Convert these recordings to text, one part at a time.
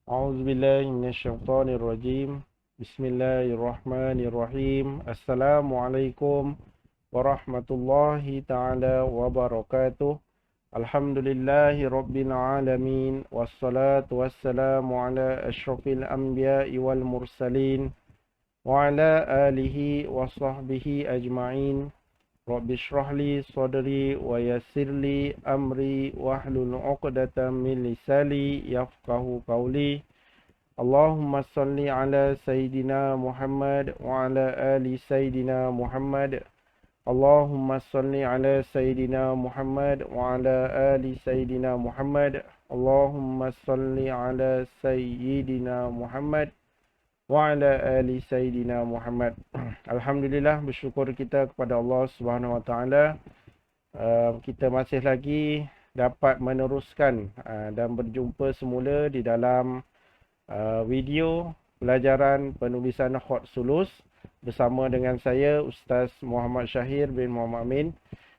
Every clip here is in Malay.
أعوذ بالله من الشيطان الرجيم. بسم الله الرحمن الرحيم. السلام عليكم ورحمة الله تعالى وبركاته. الحمد لله رب العالمين، والصلاة والسلام على أشرف الأنبياء والمرسلين وعلى آله وصحبه أجمعين. رب اشرح لي صدري ويسر لي أمري واحلل عقدة من لساني يفقه قولي. اللهم صل على سيدنا محمد وعلى آل سيدنا محمد. اللهم صل على سيدنا محمد وعلى آل سيدنا محمد. اللهم صل على سيدنا محمد وعلى آل سيدنا Muhammad. Alhamdulillah, bersyukur kita kepada Allah Subhanahu Wa Taala. Kita masih lagi dapat meneruskan dan berjumpa semula di dalam video pelajaran penulisan khat sulus bersama dengan saya Ustaz Muhammad Syahir bin Muhammad Amin,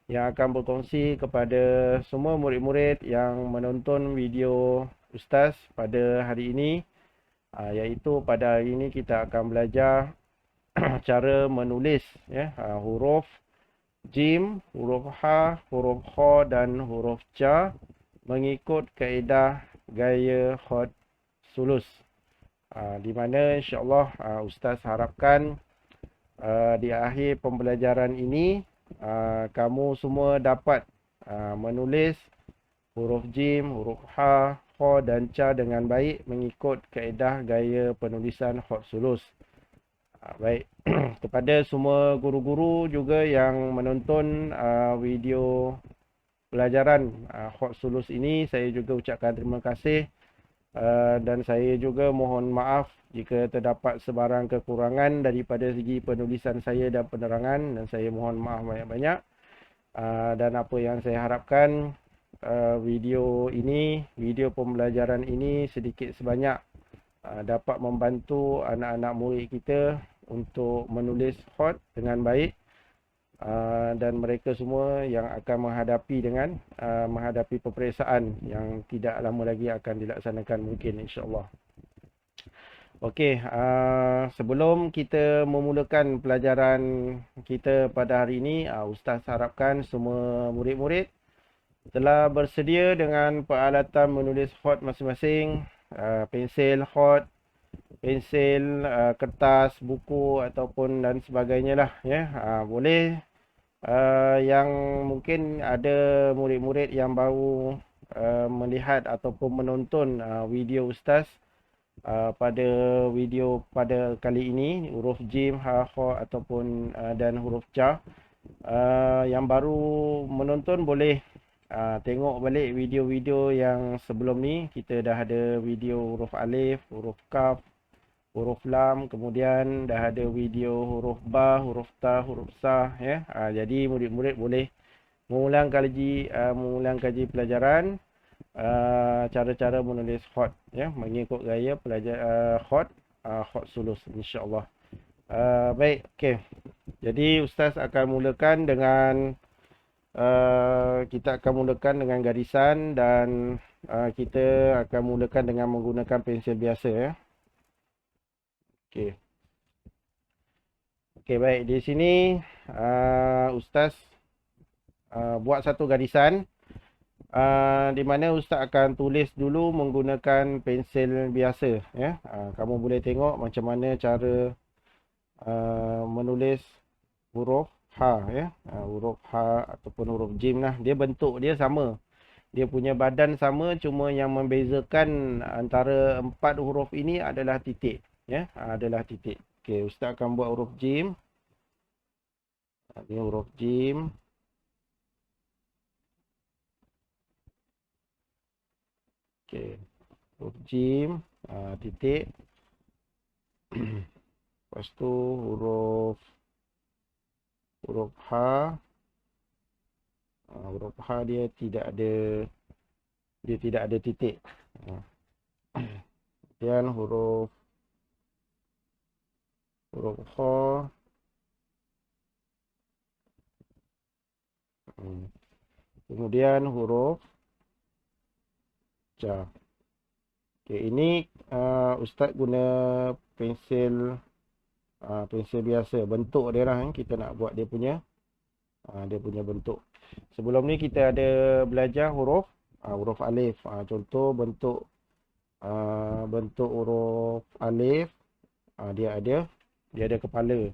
yang akan berkongsi kepada semua murid-murid yang menonton video Ustaz pada hari ini. Iaitu pada hari ini kita akan belajar cara menulis huruf jim, huruf ha, huruf kha dan huruf ca mengikut kaedah gaya khat sulus. Di mana insya-Allah Ustaz harapkan di akhir pembelajaran ini kamu semua dapat menulis huruf jim, huruf ha, kha dan ca dengan baik mengikut kaedah gaya penulisan khat sulus. Baik, kepada semua guru-guru juga yang menonton video pelajaran khat sulus ini, saya juga ucapkan terima kasih dan saya juga mohon maaf jika terdapat sebarang kekurangan daripada segi penulisan saya dan penerangan, dan saya mohon maaf banyak-banyak. Dan apa yang saya harapkan, video pembelajaran ini sedikit sebanyak dapat membantu anak-anak murid kita untuk menulis khat dengan baik, dan mereka semua yang akan menghadapi peperiksaan yang tidak lama lagi akan dilaksanakan mungkin, insya-Allah. Okey, sebelum kita memulakan pelajaran kita pada hari ini, Ustaz harapkan semua murid-murid telah bersedia dengan peralatan menulis khat masing-masing, pensil khat, pensil, kertas, buku ataupun dan sebagainya lah ya. Boleh yang mungkin ada murid-murid yang baru melihat ataupun menonton video Ustaz pada kali ini, huruf jim, ha, kha ataupun dan huruf ca. Yang baru menonton boleh tengok balik video-video yang sebelum ni. Kita dah ada video huruf alif, huruf kaf, huruf lam, kemudian dah ada video huruf ba, huruf ta, huruf sa ya. Jadi murid-murid boleh mengulang kaji pelajaran cara-cara menulis khat ya, mengikut gaya khat sulus, insya-Allah. Baik, okey. Jadi Ustaz akan mulakan dengan kita akan mulakan dengan garisan, dan kita akan mulakan dengan menggunakan pensil biasa ya. Okey. Okey, baik. Di sini Ustaz buat satu garisan di mana Ustaz akan tulis dulu menggunakan pensil biasa ya. Kamu boleh tengok macam mana cara menulis huruf ha ya. Huruf ha ataupun huruf jim lah. Dia bentuk dia sama. Dia punya badan sama, cuma yang membezakan antara empat huruf ini adalah titik ya. Adalah titik. Okey, Ustaz akan buat huruf jim. Ini huruf jim. Okey. Huruf jim, titik. Lepas tu huruf ha. Huruf ha dia tidak ada titik. Kemudian huruf kha. Kemudian huruf ca. Okey, ini Ustaz guna pensel pensel biasa. Bentuk dia lah kita nak buat dia punya bentuk. Sebelum ni kita ada belajar huruf alif. Contoh bentuk huruf alif, dia ada kepala.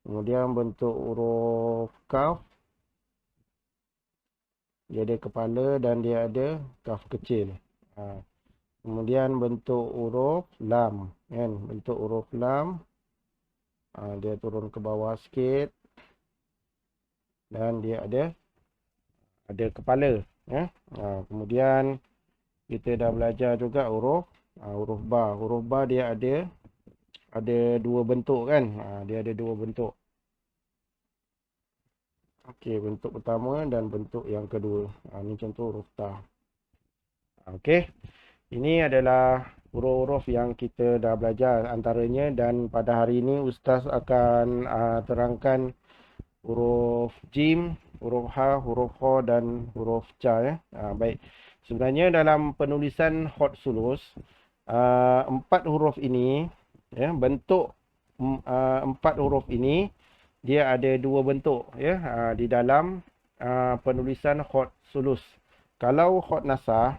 Kemudian bentuk huruf kaf, dia ada kepala dan dia ada kaf kecil. Kemudian bentuk huruf lam, kan? Bentuk huruf lam, dia turun ke bawah sikit dan dia ada kepala, ya. Kemudian kita dah belajar juga huruf ba. Huruf ba dia ada dua bentuk, kan? Dia ada dua bentuk. Okey, bentuk pertama dan bentuk yang kedua. Ini contoh huruf ta. Okey. Ini adalah huruf-huruf yang kita dah belajar antaranya, dan pada hari ini Ustaz akan terangkan huruf jim, huruf ha, huruf kha dan huruf ca, ya. Baik. Sebenarnya dalam penulisan hot sulus, empat huruf ini, ya, bentuk empat huruf ini dia ada dua bentuk, ya, di dalam penulisan hot sulus. Kalau hot nasah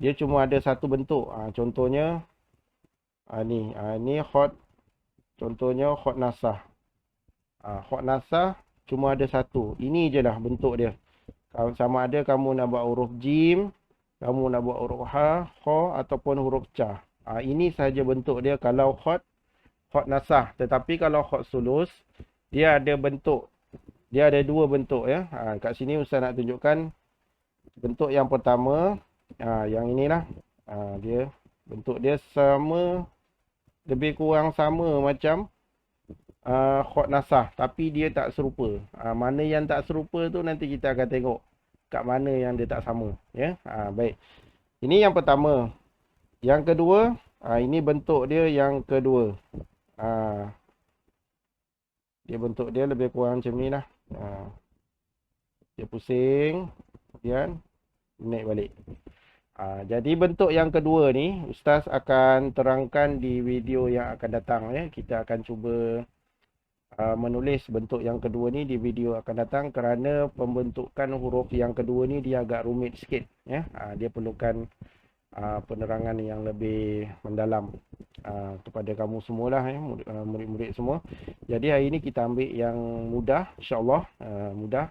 dia cuma ada satu bentuk. Contohnya ini hot, contohnya hot nasah. Hot nasah cuma ada satu. Ini je lah bentuk dia. Kalau sama ada kamu nak buat huruf jim, kamu nak buat huruf ha, kha ataupun huruf ca. Ini sahaja bentuk dia kalau hot nasah. Tetapi kalau hot sulus, dia ada bentuk. Dia ada dua bentuk, ya. Kat sini Ustaz nak tunjukkan bentuk yang pertama. Yang inilah. Dia bentuk dia sama, lebih kurang sama macam hot nasah, tapi dia tak serupa. Mana yang tak serupa tu nanti kita akan tengok kat mana yang dia tak sama, ya. Baik. Ini yang pertama. Yang kedua, ini bentuk dia yang kedua. Dia bentuk dia lebih kurang macam ni lah. Dia pusing, kemudian naik balik. Jadi bentuk yang kedua ni Ustaz akan terangkan di video yang akan datang, ya. Kita akan cuba menulis bentuk yang kedua ni di video akan datang, kerana pembentukan huruf yang kedua ni dia agak rumit sikit, ya. Dia perlukan penerangan yang lebih mendalam kepada kamu semualah, ya, murid-murid semua. Jadi hari ini kita ambil yang mudah, insya-Allah, mudah.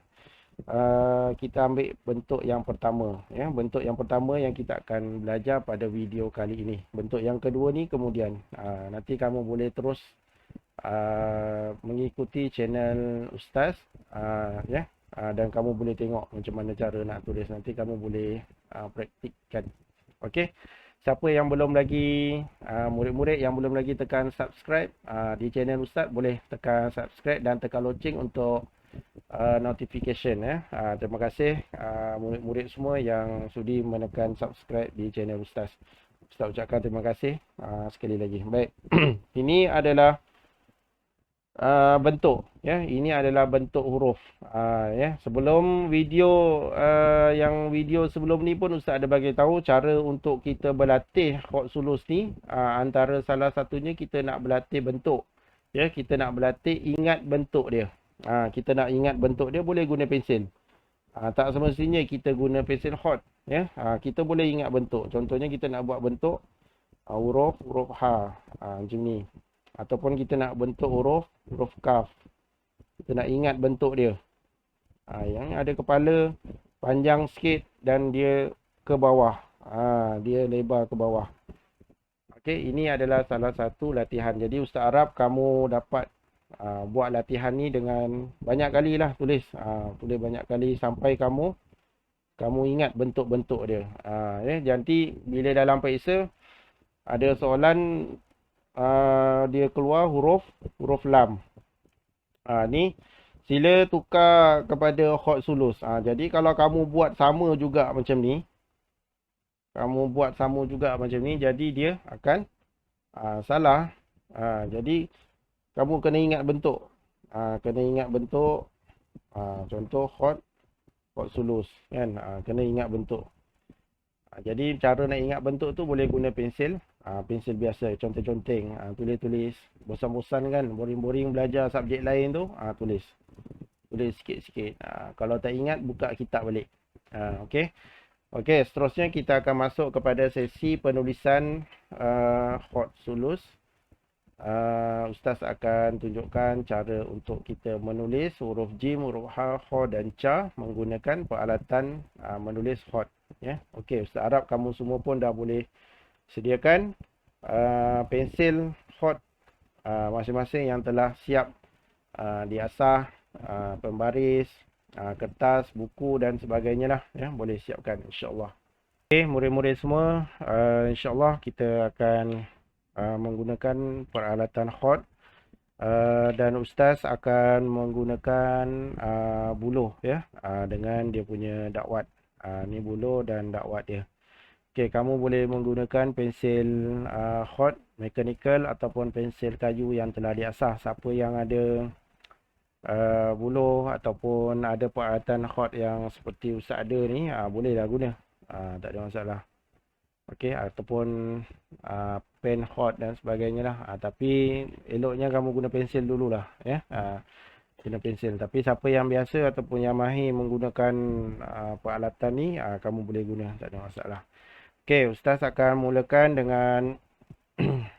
Kita ambil bentuk yang pertama, ya. Bentuk yang pertama yang kita akan belajar pada video kali ini. Bentuk yang kedua ni kemudian nanti kamu boleh terus mengikuti channel Ustaz, ya. Dan kamu boleh tengok macam mana cara nak tulis. Nanti kamu boleh praktikkan. Okey. Siapa yang belum lagi, murid-murid yang belum lagi tekan subscribe di channel Ustaz, boleh tekan subscribe dan tekan loceng untuk notification, ya. Terima kasih murid-murid semua yang sudi menekan subscribe di channel Ustaz. Ustaz ucapkan terima kasih sekali lagi. Baik. Ini adalah bentuk, ya. Ini adalah bentuk huruf, ya. Sebelum video video sebelum ni pun Ustaz ada bagi tahu cara untuk kita berlatih hot sulus ni. Antara salah satunya kita nak berlatih bentuk, ya. Kita nak berlatih ingat bentuk dia. Kita nak ingat bentuk dia boleh guna pensel. Tak semestinya kita guna pensel hot, ya. Kita boleh ingat bentuk. Contohnya kita nak buat bentuk huruf ha, macam ni. Ataupun kita nak bentuk huruf kaf. Kita nak ingat bentuk dia. Yang ada kepala panjang sikit dan dia ke bawah. Dia lebar ke bawah. Okey, ini adalah salah satu latihan. Jadi Ustaz harap kamu dapat buat latihan ni dengan banyak kali lah tulis. Tulis banyak kali sampai kamu ingat bentuk-bentuk dia. Nanti bila dalam periksa ada soalan, dia keluar huruf lam. Ni sila tukar kepada hot sulus. Jadi kalau kamu buat sama juga macam ni, jadi dia akan salah. Jadi kamu kena ingat bentuk. Contoh hot sulus, kan. Kena ingat bentuk. Jadi cara nak ingat bentuk tu boleh guna pensil. Pensil biasa, conteng-conteng. Tulis-tulis. Bosan-bosan kan, boring-boring belajar subjek lain tu. Tulis. Tulis sikit-sikit. Kalau tak ingat, buka kitab balik. Okey. Okey, seterusnya kita akan masuk kepada sesi penulisan hot sulus. Ustaz akan tunjukkan cara untuk kita menulis huruf jim, huruf ha, kha dan ca menggunakan peralatan menulis hot. Ya, okey. Ustaz harap kamu semua pun dah boleh sediakan pensil hot masing-masing yang telah siap diasah, pembaris, kertas, buku dan sebagainya lah. Ya, boleh siapkan insya-Allah. Okey, murid-murid semua, insya-Allah kita akan menggunakan peralatan hot dan ustaz akan menggunakan buluh ya, dengan dia punya dakwat. Ni buluh dan dakwat dia. Okey, kamu boleh menggunakan pensil hot mechanical ataupun pensil kayu yang telah diasah. Siapa yang ada buluh ataupun ada peralatan hot yang seperti ustaz ada ni, bolehlah guna. Tak ada masalah. Okey, ataupun pen hot dan sebagainya lah. Tapi eloknya kamu guna pensil dululah ya. Guna pensil. Tapi siapa yang biasa ataupun yang mahir menggunakan peralatan ni, kamu boleh guna, tak ada masalah. Okey, ustaz akan mulakan dengan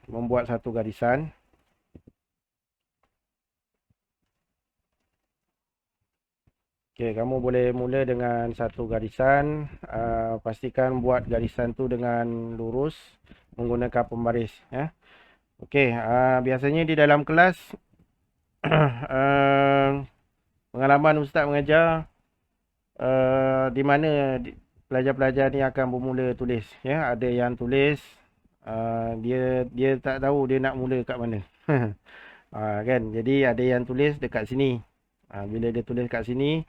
membuat satu garisan. Okey, kamu boleh mula dengan satu garisan. Pastikan buat garisan tu dengan lurus menggunakan pembaris ya. Okey, biasanya di dalam kelas pengalaman ustaz mengajar di mana pelajar-pelajar ni akan bermula tulis ya. Ada yang tulis dia tak tahu dia nak mula kat mana. Kan? Jadi ada yang tulis dekat sini. Bila dia tulis kat sini,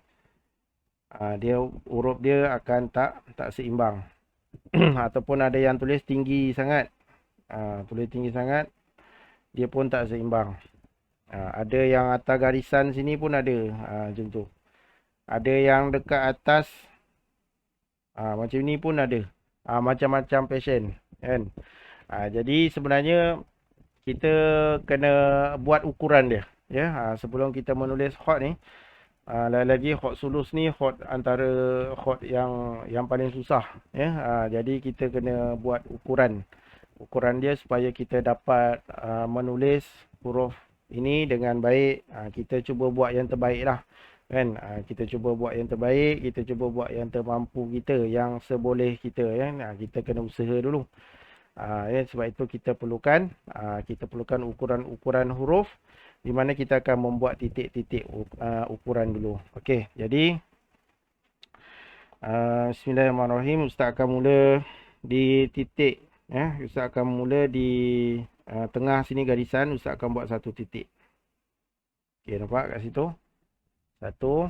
dia huruf dia akan tak seimbang. Ataupun ada yang tulis tinggi sangat. Tulis tinggi sangat, dia pun tak seimbang. Ada yang atas garisan sini pun ada, macam tu. Ada yang dekat atas, macam ni pun ada. Macam-macam passion kan. Jadi sebenarnya kita kena buat ukuran dia ya. Sebelum kita menulis hot ni, lagi hot sulus ni hot antara hot yang paling susah ya. Jadi kita kena buat ukuran dia supaya kita dapat menulis huruf ini dengan baik. Kita cuba buat yang terbaik lah kan. Kita cuba buat yang terbaik, kita cuba buat yang termampu kita, yang seboleh kita ya. Kita kena usaha dulu. Ya, sebab itu kita perlukan ukuran-ukuran huruf, di mana kita akan membuat titik-titik ukuran dulu. Okey, jadi bismillahirrahmanirrahim. Ustaz akan mula di titik ya. Ustaz akan mula di tengah sini garisan. Ustaz akan buat satu titik. Okey, nampak kat situ? Satu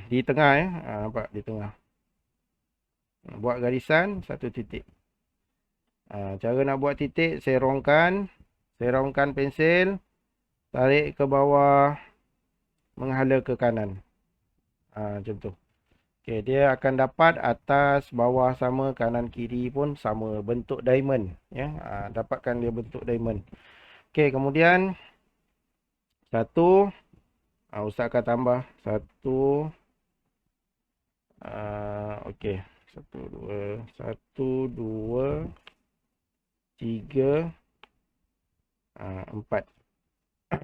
di tengah ya. Nampak di tengah. Buat garisan satu titik. Cara nak buat titik, serongkan pensil, tarik ke bawah, menghala ke kanan. Macam tu. Okey, dia akan dapat atas, bawah sama, kanan kiri pun sama, bentuk diamond ya. Dapatkan dia bentuk diamond. Okey, kemudian satu, ustaz akan tambah satu. Okey, satu, dua, tiga, empat.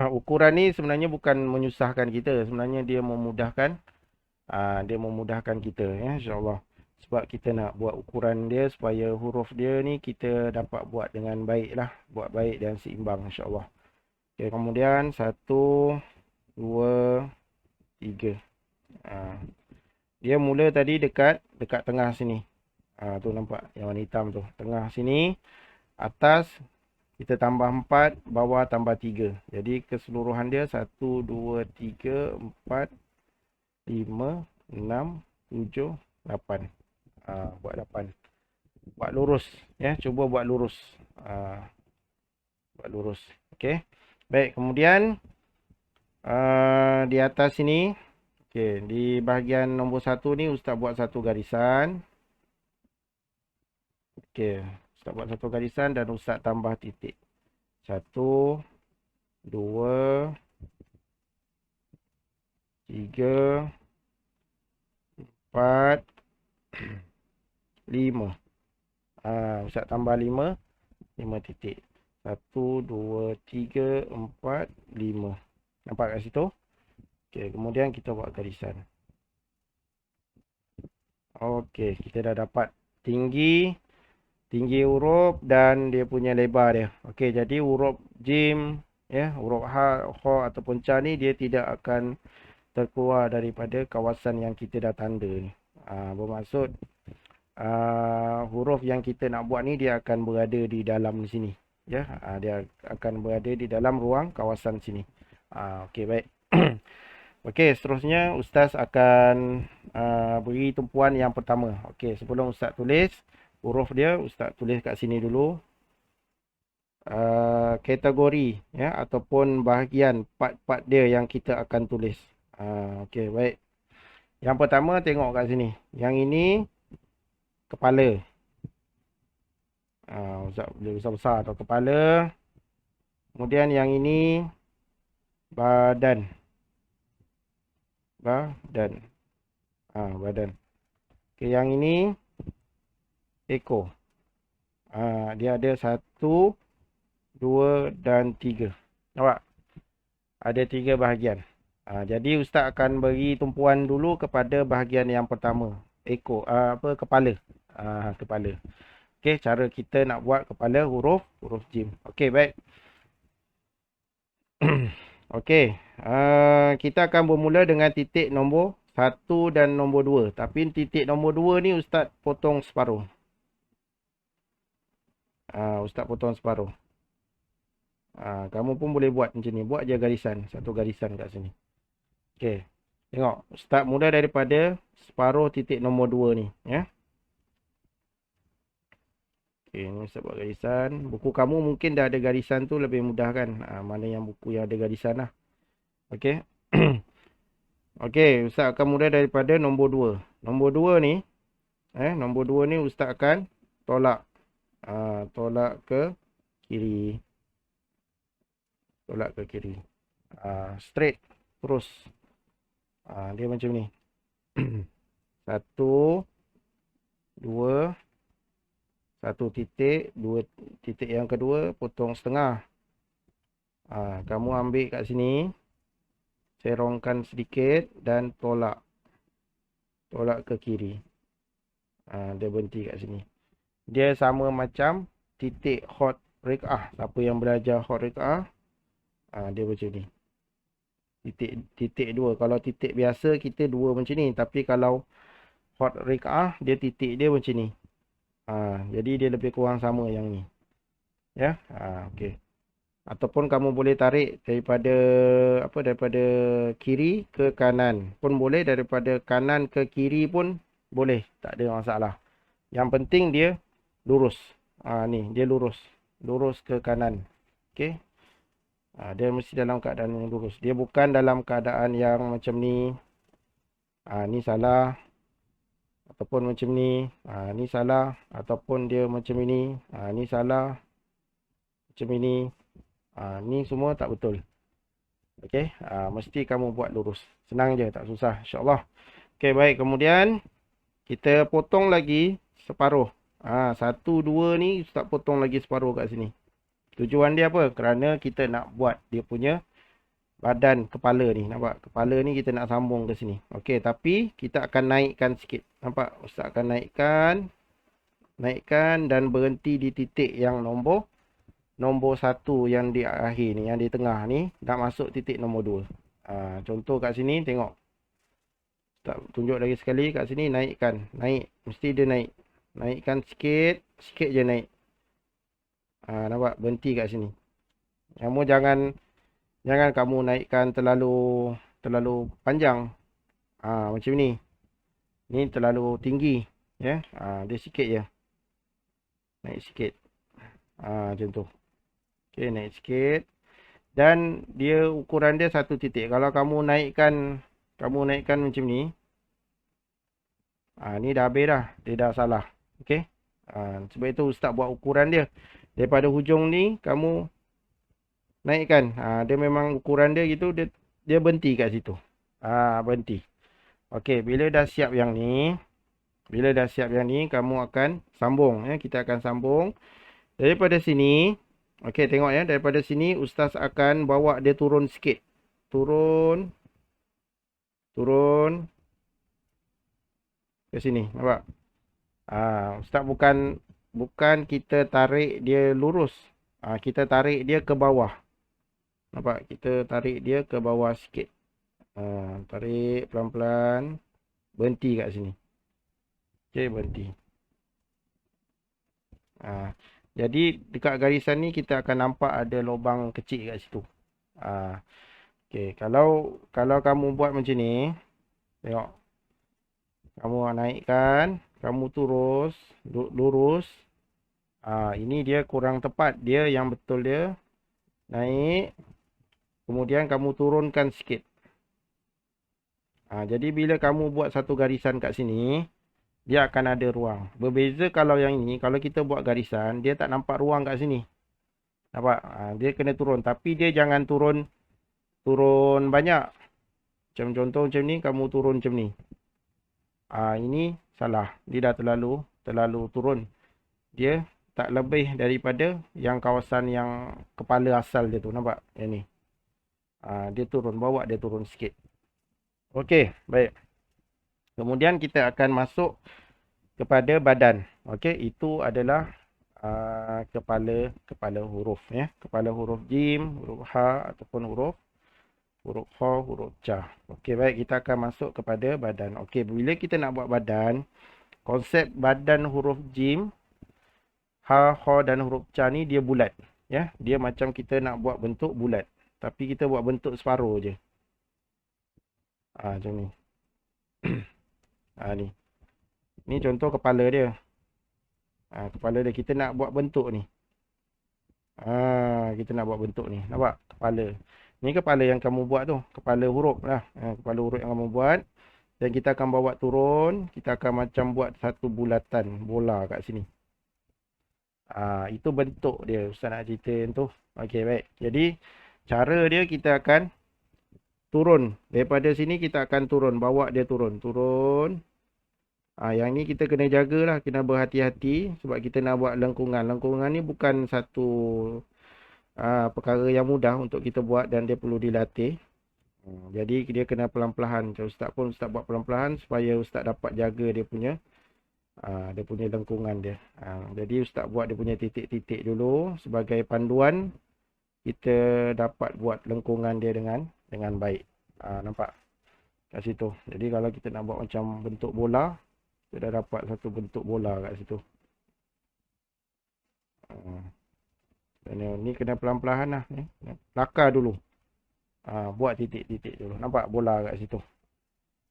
Ukuran ni sebenarnya bukan menyusahkan kita, sebenarnya dia memudahkan kita ya, insya-Allah. Sebab kita nak buat ukuran dia supaya huruf dia ni kita dapat buat dengan baik lah, buat baik dan seimbang insya-Allah. Okey, kemudian satu, dua, tiga. Dia mula tadi dekat tengah sini. Tu nampak yang warna hitam tu, tengah sini. Atas kita tambah 4, bawah tambah 3. Jadi keseluruhan dia 1, 2, 3, 4, 5, 6, 7, 8. Buat 8. Buat lurus ya, cuba buat lurus. Buat lurus. Okey. Baik, kemudian di atas sini, okey, di bahagian nombor 1 ni ustaz buat satu garisan. Okey, Ustaz buat satu garisan dan Ustaz tambah titik. 1, 2, 3, 4, 5. Ustaz tambah 5 titik. 1, 2, 3, 4, 5. Nampak kat situ? Okey, kemudian kita buat garisan. Okey, kita dah dapat tinggi huruf dan dia punya lebar dia. Okey, jadi huruf jim, ya, huruf ha, kha ataupun ca ni dia tidak akan terkeluar daripada kawasan yang kita dah tanda ni. Bermaksud huruf yang kita nak buat ni dia akan berada di dalam sini, ya. Dia akan berada di dalam ruang kawasan sini. Okey, baik. Okey, seterusnya Ustaz akan beri tumpuan yang pertama. Okey, sebelum Ustaz tulis huruf dia, Ustaz tulis kat sini dulu kategori, ya, ataupun bahagian part-part dia yang kita akan tulis. Okey, baik. Yang pertama tengok kat sini. Yang ini kepala. Ustaz boleh besar-besar atau kepala. Kemudian yang ini badan. Badan. Okey, yang ini ekor. Dia ada 1, 2 dan 3. Nampak? Ada 3 bahagian. Jadi Ustaz akan beri tumpuan dulu kepada bahagian yang pertama. Ekor. Kepala. Kepala. Okey, cara kita nak buat kepala huruf jim. Okey, baik. Okey, kita akan bermula dengan titik nombor 1 dan nombor 2. Tapi titik nombor 2 ni Ustaz potong separuh. Ustaz potong separuh. Kamu pun boleh buat macam ni. Buat je garisan. Satu garisan kat sini. Okey, tengok. Ustaz mula daripada separuh titik nombor 2 ni, ya. Okey, ni Ustaz buat garisan. Buku kamu mungkin dah ada garisan tu, lebih mudah kan. Mana yang buku yang ada garisan lah. Okey. Okey, Ustaz akan mula daripada nombor 2. Nombor 2 ni, nombor 2 ni Ustaz akan tolak. Tolak ke kiri. Tolak ke kiri. Straight. Terus. Dia macam ni. 1, 2, 1 titik, 2 titik yang kedua, potong setengah. Kamu ambil kat sini, serongkan sedikit dan tolak. Tolak ke kiri. Dia berhenti kat sini. Dia sama macam titik hot rik'ah. Siapa yang belajar hot rik'ah, dia macam ni. Titik 2. Kalau titik biasa kita 2 macam ni. Tapi kalau hot rik'ah, dia titik dia macam ni. Jadi dia lebih kurang sama yang ni. Ya. Okey. Ataupun kamu boleh tarik daripada daripada kiri ke kanan pun boleh, daripada kanan ke kiri pun boleh, tak ada masalah. Yang penting dia lurus. Ni dia lurus. Lurus ke kanan. Okey. Dia mesti dalam keadaan yang lurus. Dia bukan dalam keadaan yang macam ni. Ni salah. Ataupun macam ni. Ni salah. Ataupun dia macam ini. Ni salah. Macam ini. Ni semua tak betul. Okey. Mesti kamu buat lurus. Senang je, tak susah, insyaAllah. Okey, baik. Kemudian kita potong lagi separuh. 1, 2 ni Ustaz potong lagi separuh kat sini. Tujuan dia apa? Kerana kita nak buat dia punya badan kepala ni. Nampak? Kepala ni kita nak sambung ke sini. Okey, tapi kita akan naikkan sikit. Nampak? Ustaz akan naikkan. Naikkan dan berhenti di titik yang nombor 1 yang di akhir ni. Yang di tengah ni. Nak masuk titik nombor 2. Contoh kat sini, tengok. Ustaz tunjuk lagi sekali kat sini. Naikkan. Naik. Mesti dia naik. Naikkan sikit. Sikit je naik. Nampak? Berhenti kat sini. Kamu jangan kamu naikkan terlalu panjang. Macam ni. Ni terlalu tinggi. Ya. Dia sikit je. Naik sikit. Macam tu. Okey, naik sikit. Dan dia ukuran dia 1 titik. Kalau kamu naikkan macam ni. Ni dah habis dah. Dia dah salah. Okey. Sebab itu Ustaz buat ukuran dia. Daripada hujung ni kamu naikkan. Dia memang ukuran dia gitu, dia berhenti kat situ. Berhenti. Okey, bila dah siap yang ni kamu akan sambung ya. Kita akan sambung daripada sini. Okey, tengok ya, daripada sini ustaz akan bawa dia turun sikit. Turun, turun ke sini, nampak? Ustaz bukan kita tarik dia lurus. Kita tarik dia ke bawah. Nampak? Kita tarik dia ke bawah sikit. Tarik pelan-pelan. Berhenti kat sini. Okey, berhenti. Jadi dekat garisan ni kita akan nampak ada lubang kecil kat situ. Okey, kalau kamu buat macam ni, tengok. Kamu naikkan, kamu lurus. Ini dia kurang tepat. Dia yang betul dia naik. Kemudian kamu turunkan sikit. Jadi bila kamu buat satu garisan kat sini, dia akan ada ruang. Berbeza kalau yang ini, kalau kita buat garisan, dia tak nampak ruang kat sini. Nampak? Dia kena turun. Tapi dia jangan turun banyak. Macam contoh macam ni, kamu turun macam ni. Ini salah. Dia dah terlalu turun. Dia tak lebih daripada yang kawasan yang kepala asal dia tu. Nampak? Yang ni. Dia turun. Bawa dia turun sikit. Okey, baik. Kemudian kita akan masuk kepada badan. Okey, itu adalah kepala huruf ya. Kepala huruf jim, huruf ha ataupun huruf kha, huruf ca. Okey, baik, kita akan masuk kepada badan. Okey, bila kita nak buat badan, konsep badan huruf jim, ha, kha dan huruf ca ni dia bulat ya. Dia macam kita nak buat bentuk bulat, tapi kita buat bentuk separuh je. Macam ni. Ni. Ni contoh kepala dia. Kepala dia kita nak buat bentuk ni. Kita nak buat bentuk ni. Nampak? Kepala. Ni kepala yang kamu buat tu. Kepala huruf lah. Kepala huruf yang kamu buat. Dan kita akan bawa turun. Kita akan macam buat satu bulatan bola kat sini. Itu bentuk dia. Ustaz nak cerita tu. Okey, baik. Jadi, cara dia kita akan turun. Daripada sini kita akan turun. Bawa dia turun. Turun. Yang ni kita kena jagalah. Kena berhati-hati. Sebab kita nak buat lengkungan. Lengkungan ni bukan satu perkara yang mudah untuk kita buat. Dan dia perlu dilatih. Jadi dia kena pelan-pelan. Macam Ustaz pun Ustaz buat pelan-pelan. Supaya Ustaz dapat jaga dia punya lengkungan dia. Jadi Ustaz buat dia punya titik-titik dulu. Sebagai panduan. Kita dapat buat lengkungan dia dengan baik. Nampak? Kat situ. Jadi kalau kita nak buat macam bentuk bola, kita dah dapat satu bentuk bola kat situ. Ni kena pelan-pelan lah. Lakar dulu. Buat titik-titik dulu. Nampak bola kat situ.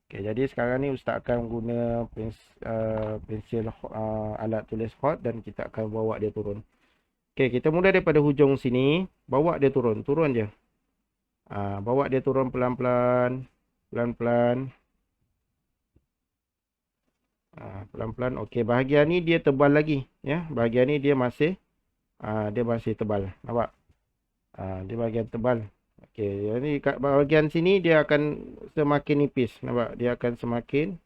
Okay, jadi sekarang ni Ustaz akan guna pensil alat tulis hot dan kita akan bawa dia turun. Okay, kita mula daripada hujung sini. Bawa dia turun. Turun je. Bawa dia turun pelan-pelan. Pelan-pelan. Pelan-pelan. Okey, bahagian ni dia tebal lagi. Ya, bahagian ni dia masih tebal. Nampak? Dia bahagian tebal. Okey, jadi kat bahagian sini dia akan semakin nipis. Nampak? Dia akan semakin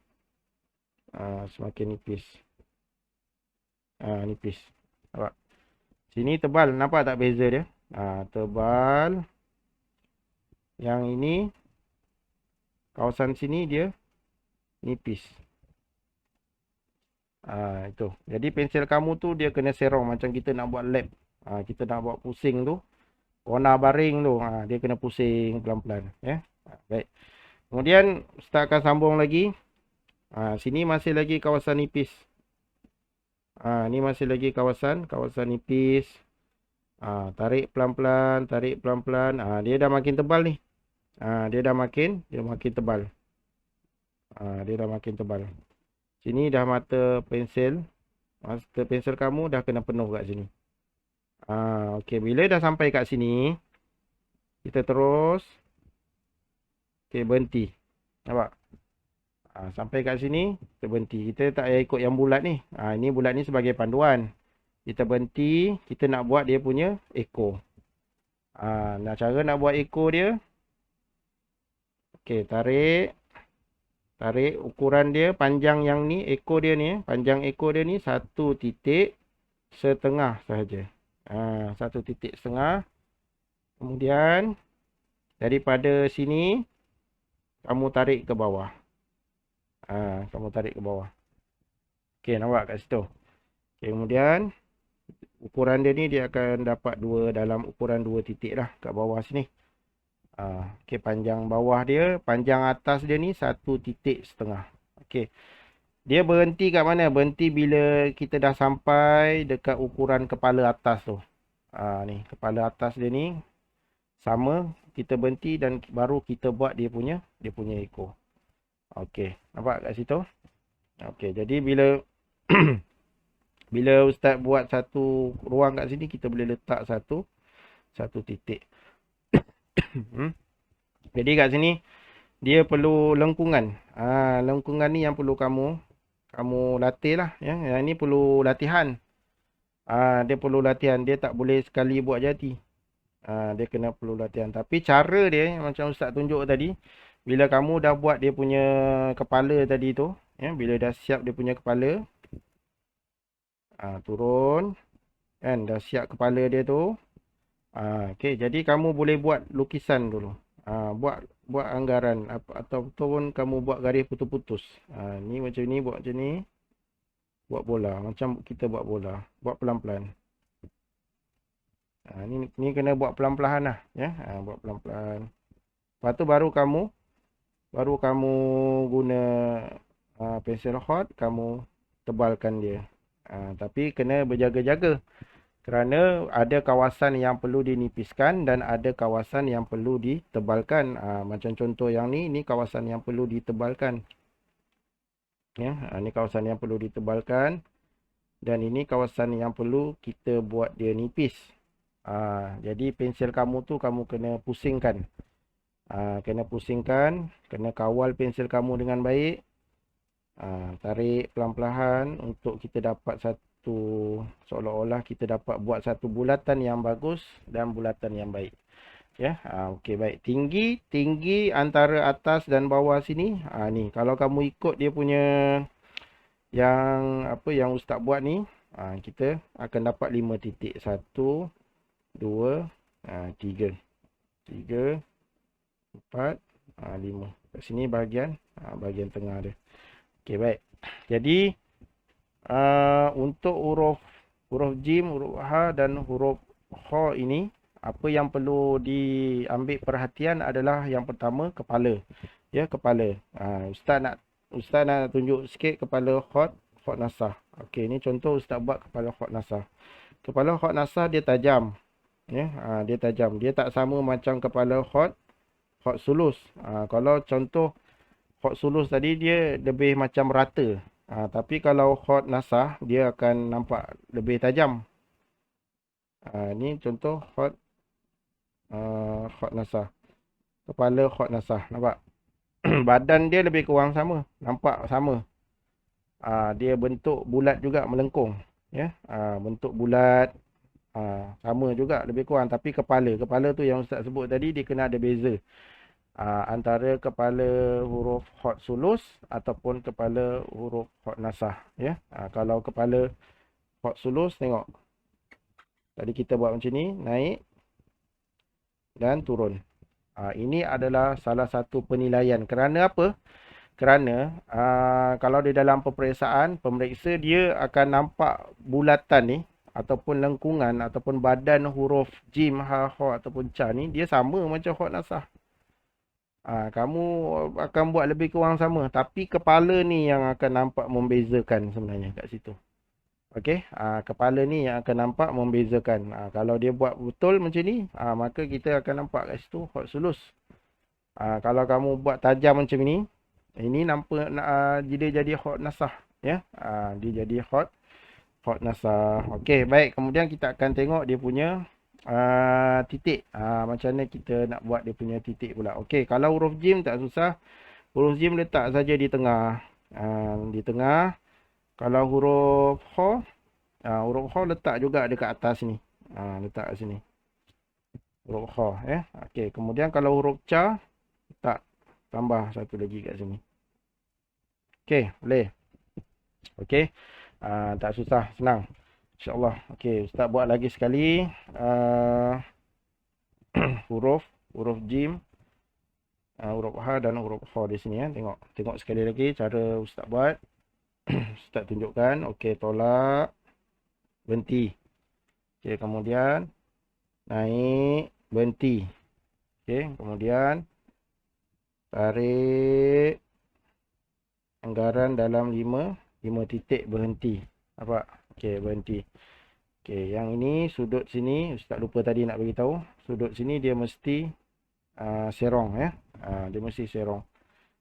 nipis. Nipis. Nampak? Sini tebal. Nampak tak beza dia? Tebal. Yang ini kawasan sini dia nipis. Itu. Jadi pensil kamu tu dia kena serong macam kita nak buat lap. Kita nak buat pusing tu. Warna baring tu. Dia kena pusing pelan-pelan. Ya. Baik. Kemudian Ustaz akan sambung lagi. Sini masih lagi kawasan nipis. Ni masih lagi kawasan nipis. Tarik pelan-pelan. Tarik pelan-pelan. Dia dah makin tebal ni. Dia makin tebal. Dia dah makin tebal. Sini dah mata pensil. Mata pensil kamu dah kena penuh kat sini. Okey, bila dah sampai kat sini, kita terus. Okey, berhenti. Nampak? Sampai kat sini kita berhenti. Kita tak payah ikut yang bulat ni. Ini bulat ni sebagai panduan. Kita berhenti, kita nak buat dia punya ekor. Nah, cara nak buat ekor dia. Okey, tarik. Tarik ukuran dia, panjang yang ni, ekor dia ni. Panjang ekor dia ni 1.5 sahaja. 1.5. Kemudian, daripada sini, kamu tarik ke bawah. Kamu tarik ke bawah. Okey, nampak kat situ. Okay, kemudian, ukuran dia ni dia akan dapat dalam ukuran 2 titik lah kat bawah sini. Okey, panjang bawah dia, panjang atas dia ni 1.5. Okey. Dia berhenti kat mana? Berhenti bila kita dah sampai dekat ukuran kepala atas tu. Ni, kepala atas dia ni sama, kita berhenti dan baru kita buat dia punya ekor. Okey, nampak kat situ? Okey, jadi bila bila ustaz buat satu ruang kat sini, kita boleh letak satu titik. Jadi kat sini dia perlu lengkungan. Lengkungan ni yang perlu kamu latih lah ya. Yang ni perlu latihan. Dia perlu latihan, dia tak boleh sekali buat jadi. Dia kena perlu latihan. Tapi cara dia macam ustaz tunjuk tadi, bila kamu dah buat dia punya kepala tadi tu ya, bila dah siap dia punya kepala, turun kan, dah siap kepala dia tu. Okey, jadi kamu boleh buat lukisan dulu. Buat anggaran ataupun kamu buat garis putus-putus. Ni macam ni, buat macam ni. Buat bola, macam kita buat bola. Buat pelan-pelan. Ni kena buat pelan-pelan lah ya. Buat pelan-pelan. Lepas tu baru kamu guna pensel hot, kamu tebalkan dia. Tapi kena berjaga-jaga. Kerana ada kawasan yang perlu dinipiskan dan ada kawasan yang perlu ditebalkan. Macam contoh yang ni kawasan yang perlu ditebalkan. Ya, ni kawasan yang perlu ditebalkan. Dan ini kawasan yang perlu kita buat dia nipis. Jadi pensel kamu tu kamu kena pusingkan. Kena pusingkan, kena kawal pensel kamu dengan baik. Tarik pelan-pelan untuk kita dapat seolah-olah kita dapat buat satu bulatan yang bagus dan bulatan yang baik. Ya, okey, baik. Tinggi antara atas dan bawah sini. Ni kalau kamu ikut dia punya yang ustaz buat ni, kita akan dapat 5 titik. 1 2 3 4 5. Kat sini bahagian tengah dia. Okey, baik. Jadi untuk huruf jim, huruf ha dan huruf kha ini, apa yang perlu diambil perhatian adalah yang pertama kepala. Ya, kepala. Ustaz nak tunjuk sikit kepala khot nasah. Okey, ni contoh ustaz buat kepala khot nasah. Kepala khot nasah dia tajam. Ya, dia tajam. Dia tak sama macam kepala khot sulus. Kalau contoh khot sulus tadi dia lebih macam rata. Tapi kalau khot nasah dia akan nampak lebih tajam. Ni contoh khot nasah. Kepala khot nasah, nampak? Badan dia lebih kurang sama, nampak sama. Dia bentuk bulat juga, melengkung, ya. Bentuk bulat, sama juga lebih kurang. Tapi kepala tu yang ustaz sebut tadi, dia kena ada beza. Antara kepala huruf khot sulus ataupun kepala huruf khot nasah, ya. Kalau kepala khot sulus, tengok. Tadi kita buat macam ni, naik dan turun. Ini adalah salah satu penilaian. Kerana apa? Kerana kalau di dalam peperiksaan, pemeriksa dia akan nampak bulatan ni ataupun lengkungan ataupun badan huruf jim, ha, kha ataupun ca ni dia sama macam khot nasah. Kamu akan buat lebih kurang sama, tapi kepala ni yang akan nampak membezakan sebenarnya kat situ. Okey, kepala ni yang akan nampak membezakan. Kalau dia buat betul macam ni, maka kita akan nampak kat situ khot sulus. Kalau kamu buat tajam macam ni, ini nampak dia jadi khot nasah, ya. Dia jadi khot nasah. Okey, baik. Kemudian kita akan tengok dia punya titik. Macam mana kita nak buat dia punya titik pula. Okey, kalau huruf jim tak susah. Huruf jim letak saja di tengah. Di tengah. Kalau huruf kha, huruf kha letak juga dekat atas ni. Letak kat sini. Huruf kha, Okey, kemudian kalau huruf ca, letak tambah satu lagi kat sini. Okey, boleh. Okey. Tak susah, senang. InsyaAllah. Okey, Ustaz buat lagi sekali. Huruf jim, huruf ha dan huruf kha di sini, Tengok sekali lagi cara Ustaz buat. Ustaz tunjukkan. Okey, tolak, berhenti. Okey, kemudian naik, berhenti. Okey, kemudian tarik anggaran dalam 5 titik, berhenti. Nampak? Okey, berhenti. Okey, yang ini sudut sini Ustaz lupa tadi nak bagi tahu. Sudut sini dia mesti serong, dia mesti serong.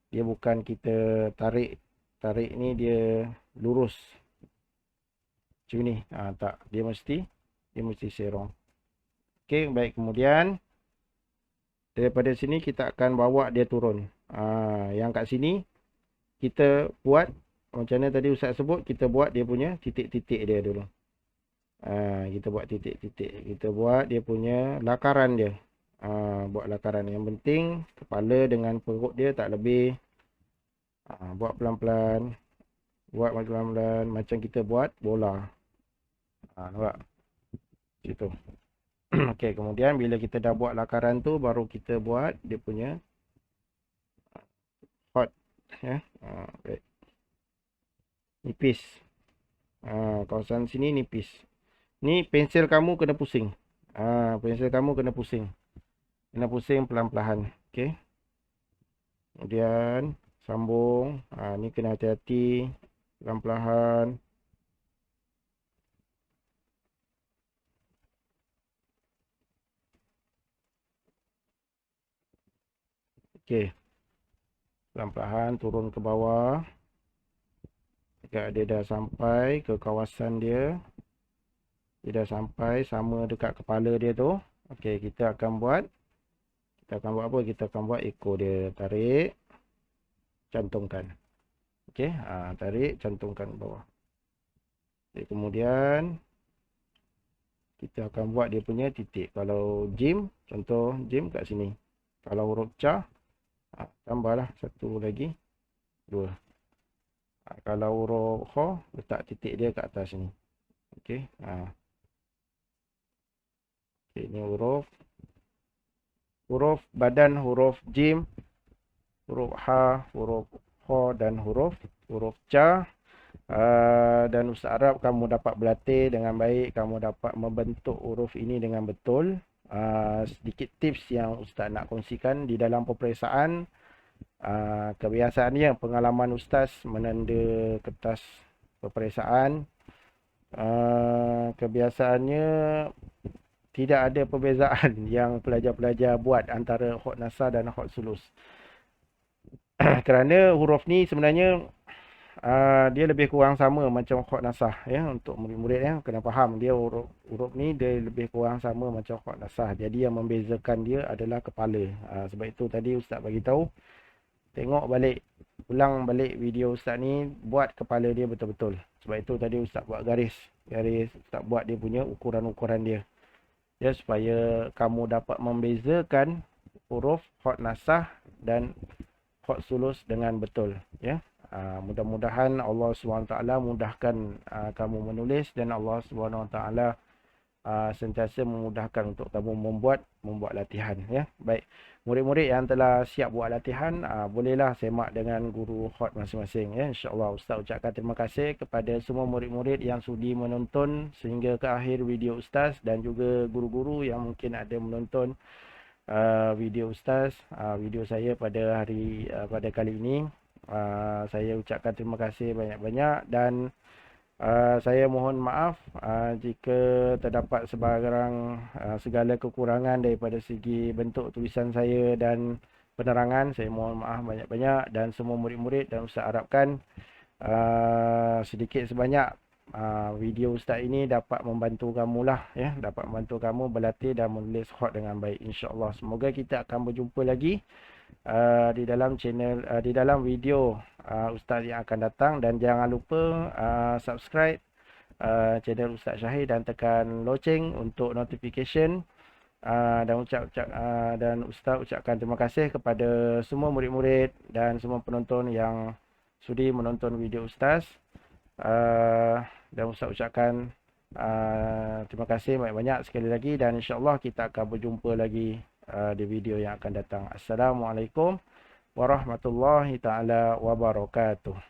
Dia bukan kita tarik ni dia lurus macam ni. Tak, dia mesti serong. Okey, baik, kemudian daripada sini kita akan bawa dia turun. Yang kat sini kita buat macam mana tadi Ustaz sebut, kita buat dia punya titik-titik dia dulu. Kita buat titik-titik. Kita buat dia punya lakaran dia. Buat lakaran. Yang penting kepala dengan perut dia tak lebih. Buat pelan-pelan. Buat pelan-pelan macam kita buat bola. Nampak? Situ. Okey, kemudian bila kita dah buat lakaran tu, baru kita buat dia punya hot. Baik. Nipis. Kawasan sini nipis. Ni pensel kamu kena pusing. Pensel kamu kena pusing. Kena pusing pelan-pelan. Okey. Kemudian sambung. Ni kena hati-hati. Pelan-pelan. Okey. Pelan-pelan turun ke bawah. Jika dia dah sampai ke kawasan dia. Dia dah sampai sama dekat kepala dia tu. Okey, kita akan buat apa? Kita akan buat ekor dia. Tarik, cantumkan. Okey, tarik, cantumkan ke bawah. Okay, kemudian kita akan buat dia punya titik. Kalau jim, contoh jim kat sini. Kalau huruf ca, tambahlah satu lagi, 2. Kalau huruf kha, letak titik dia kat atas sini. Okey. Okay, ini huruf badan, huruf jim, huruf ha, huruf kha dan huruf ca. Dan Ustaz harap kamu dapat berlatih dengan baik, kamu dapat membentuk huruf ini dengan betul. Sedikit tips yang Ustaz nak kongsikan di dalam peperiksaan. Kebiasaannya pengalaman Ustaz menanda kertas peperiksaan, kebiasaannya tidak ada perbezaan yang pelajar-pelajar buat antara khot nasah dan khot sulus. Kerana huruf ni sebenarnya dia lebih kurang sama macam khot nasah, untuk murid-murid kena faham dia huruf ni dia lebih kurang sama macam khot nasah. Jadi yang membezakan dia adalah kepala. Sebab itu tadi Ustaz bagi tahu, tengok balik, ulang balik video Ustaz ni, buat kepala dia betul-betul. Sebab itu tadi Ustaz buat garis, Ustaz buat dia punya ukuran-ukuran dia. Ya, supaya kamu dapat membezakan huruf khot nasah dan khot sulus dengan betul, ya. Mudah-mudahan Allah SWT mudahkan kamu menulis, dan Allah SWT sentiasa memudahkan untuk kamu membuat latihan, ya. Baik, murid-murid yang telah siap buat latihan, bolehlah semak dengan guru khot masing-masing, ya. InsyaAllah Ustaz ucapkan terima kasih kepada semua murid-murid yang sudi menonton sehingga ke akhir video Ustaz, dan juga guru-guru yang mungkin ada menonton video Ustaz, video saya pada kali ini. Saya ucapkan terima kasih banyak-banyak, dan saya mohon maaf jika terdapat segala kekurangan daripada segi bentuk tulisan saya dan penerangan. Saya mohon maaf banyak-banyak, dan semua murid-murid, dan Ustaz harapkan sedikit sebanyak video Ustaz ini dapat membantu kamu lah, ya, dapat membantu kamu berlatih dan menulis khot dengan baik, insya-Allah. Semoga kita akan berjumpa lagi di dalam channel di dalam video Ustaz yang akan datang, dan jangan lupa subscribe channel Ustaz Syahir dan tekan loceng untuk notification. Dan Ustaz ucapkan terima kasih kepada semua murid-murid dan semua penonton yang sudi menonton video Ustaz. Dan Ustaz ucapkan terima kasih banyak-banyak sekali lagi, dan insya-Allah kita akan berjumpa lagi di video yang akan datang. Assalamualaikum warahmatullahi taala wabarakatuh.